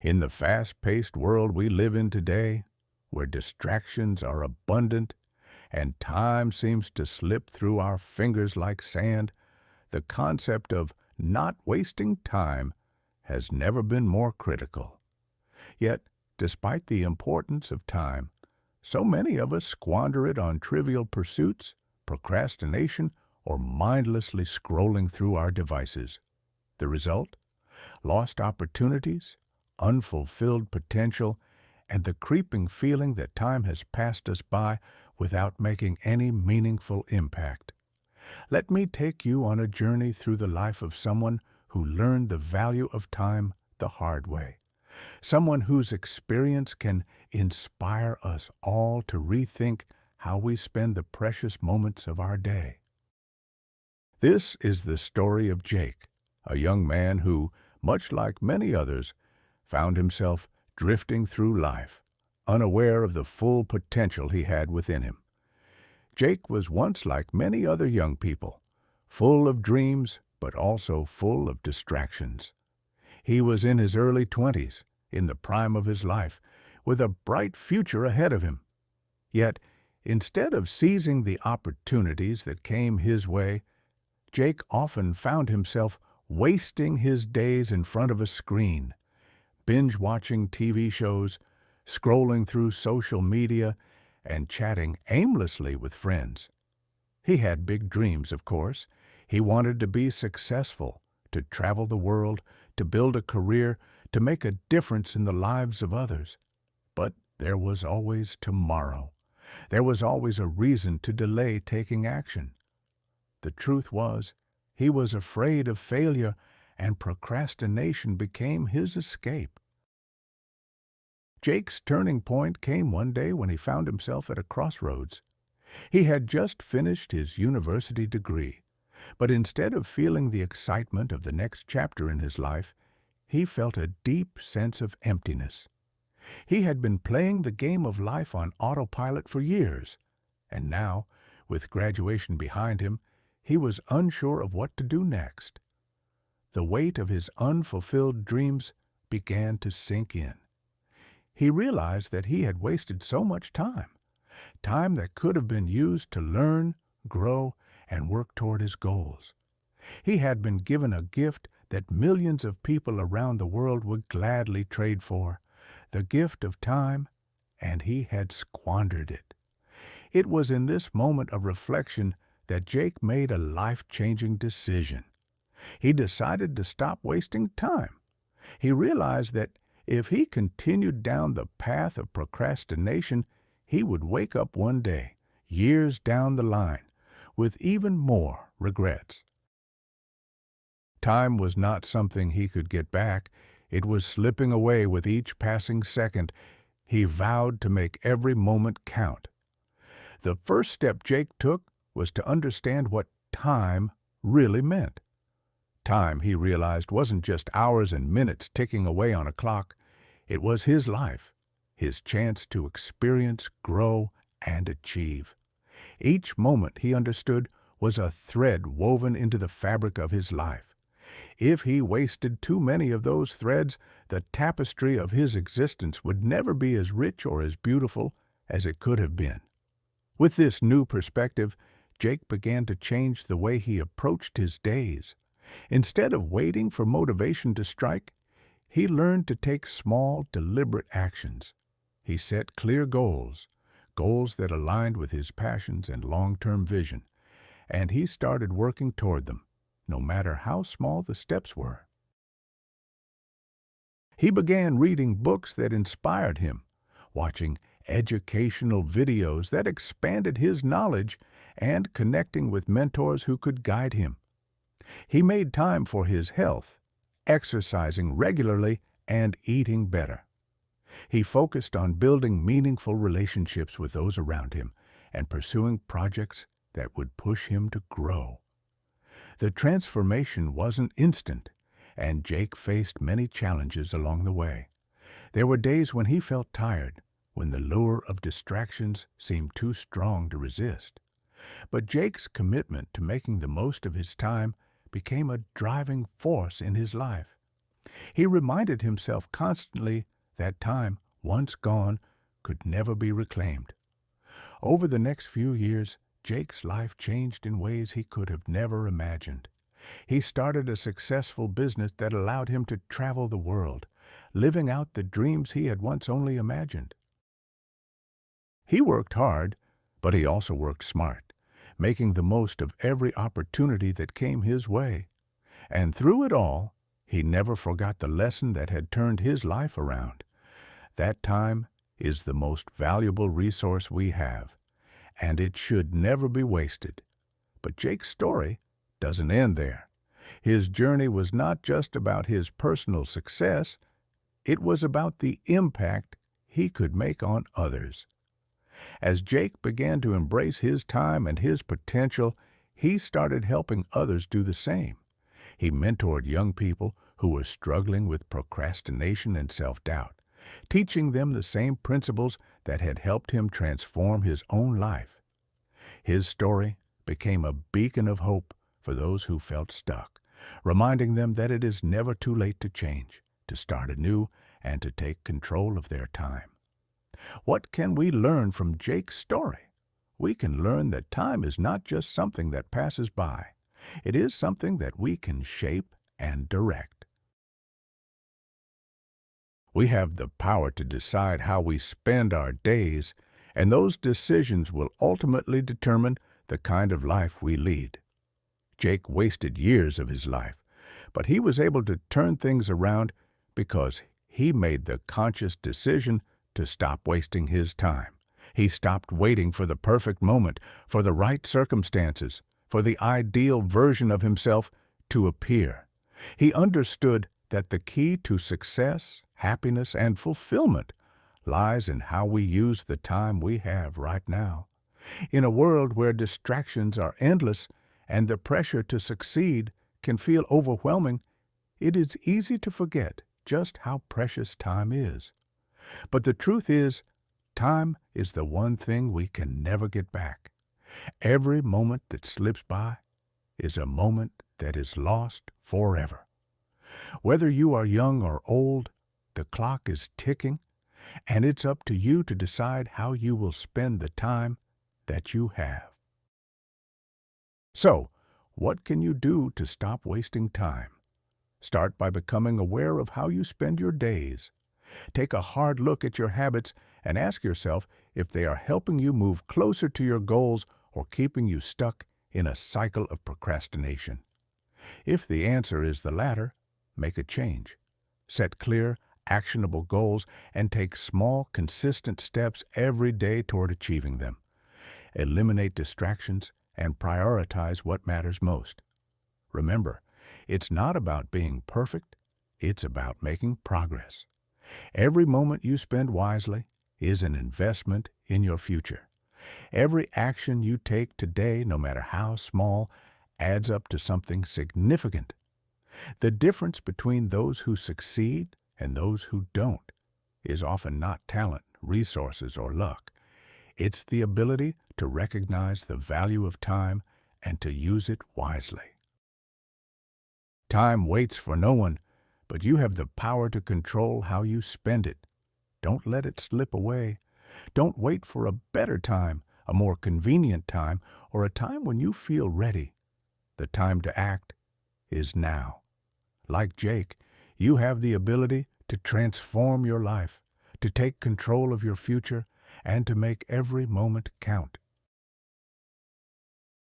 In the fast-paced world we live in today, where distractions are abundant and time seems to slip through our fingers like sand, the concept of not wasting time has never been more critical. Yet, despite the importance of time, so many of us squander it on trivial pursuits, procrastination, or mindlessly scrolling through our devices. The result? Lost opportunities, unfulfilled potential, and the creeping feeling that time has passed us by without making any meaningful impact. Let me take you on a journey through the life of someone who learned the value of time the hard way. Someone whose experience can inspire us all to rethink how we spend the precious moments of our day. This is the story of Jake, a young man who, much like many others, found himself drifting through life, unaware of the full potential he had within him. Jake was once like many other young people, full of dreams but also full of distractions. He was in his early 20s, in the prime of his life, with a bright future ahead of him. Yet, instead of seizing the opportunities that came his way, Jake often found himself wasting his days in front of a screen, binge-watching TV shows, scrolling through social media, and chatting aimlessly with friends. He had big dreams, of course. He wanted to be successful, to travel the world, to build a career, to make a difference in the lives of others. But there was always tomorrow. There was always a reason to delay taking action. The truth was, he was afraid of failure, and procrastination became his escape. Jake's turning point came one day when he found himself at a crossroads. He had just finished his university degree, but instead of feeling the excitement of the next chapter in his life, he felt a deep sense of emptiness. He had been playing the game of life on autopilot for years, and now, with graduation behind him, he was unsure of what to do next. The weight of his unfulfilled dreams began to sink in. He realized that he had wasted so much time that could have been used to learn, grow, and work toward his goals. He had been given a gift that millions of people around the world would gladly trade for, the gift of time, and he had squandered it. It was in this moment of reflection that Jake made a life-changing decision. He decided to stop wasting time. He realized that if he continued down the path of procrastination, he would wake up one day, years down the line, with even more regrets. Time was not something he could get back. It was slipping away with each passing second. He vowed to make every moment count. The first step Jake took was to understand what time really meant. Time, he realized, wasn't just hours and minutes ticking away on a clock. It was his life, his chance to experience, grow, and achieve. Each moment, he understood, was a thread woven into the fabric of his life. If he wasted too many of those threads, the tapestry of his existence would never be as rich or as beautiful as it could have been. With this new perspective, Jake began to change the way he approached his days. Instead of waiting for motivation to strike, he learned to take small, deliberate actions. He set clear goals that aligned with his passions and long-term vision, and he started working toward them, no matter how small the steps were. He began reading books that inspired him, watching educational videos that expanded his knowledge, and connecting with mentors who could guide him. He made time for his health, exercising regularly and eating better. He focused on building meaningful relationships with those around him and pursuing projects that would push him to grow. The transformation wasn't instant, and Jake faced many challenges along the way. There were days when he felt tired, when the lure of distractions seemed too strong to resist. But Jake's commitment to making the most of his time became a driving force in his life. He reminded himself constantly that time, once gone, could never be reclaimed. Over the next few years, Jake's life changed in ways he could have never imagined. He started a successful business that allowed him to travel the world, living out the dreams he had once only imagined. He worked hard, but he also worked smart, making the most of every opportunity that came his way. And through it all, he never forgot the lesson that had turned his life around. That time is the most valuable resource we have, and it should never be wasted. But Jake's story doesn't end there. His journey was not just about his personal success, it was about the impact he could make on others. As Jake began to embrace his time and his potential, he started helping others do the same. He mentored young people who were struggling with procrastination and self-doubt, teaching them the same principles that had helped him transform his own life. His story became a beacon of hope for those who felt stuck, reminding them that it is never too late to change, to start anew, and to take control of their time. What can we learn from Jake's story? We can learn that time is not just something that passes by. It is something that we can shape and direct. We have the power to decide how we spend our days, and those decisions will ultimately determine the kind of life we lead. Jake wasted years of his life, but he was able to turn things around because he made the conscious decision to stop wasting his time. He stopped waiting for the perfect moment, for the right circumstances, for the ideal version of himself to appear. He understood that the key to success, happiness, and fulfillment lies in how we use the time we have right now. In a world where distractions are endless and the pressure to succeed can feel overwhelming, it is easy to forget just how precious time is. But the truth is, time is the one thing we can never get back. Every moment that slips by is a moment that is lost forever. Whether you are young or old, the clock is ticking, and it's up to you to decide how you will spend the time that you have. So, what can you do to stop wasting time? Start by becoming aware of how you spend your days. Take a hard look at your habits and ask yourself if they are helping you move closer to your goals or keeping you stuck in a cycle of procrastination. If the answer is the latter, make a change. Set clear, actionable goals and take small, consistent steps every day toward achieving them. Eliminate distractions and prioritize what matters most. Remember, it's not about being perfect, it's about making progress. Every moment you spend wisely is an investment in your future. Every action you take today, no matter how small, adds up to something significant. The difference between those who succeed and those who don't is often not talent, resources, or luck. It's the ability to recognize the value of time and to use it wisely. Time waits for no one, but you have the power to control how you spend it. Don't let it slip away. Don't wait for a better time, a more convenient time, or a time when you feel ready. The time to act is now. Like Jake, you have the ability to transform your life, to take control of your future, and to make every moment count.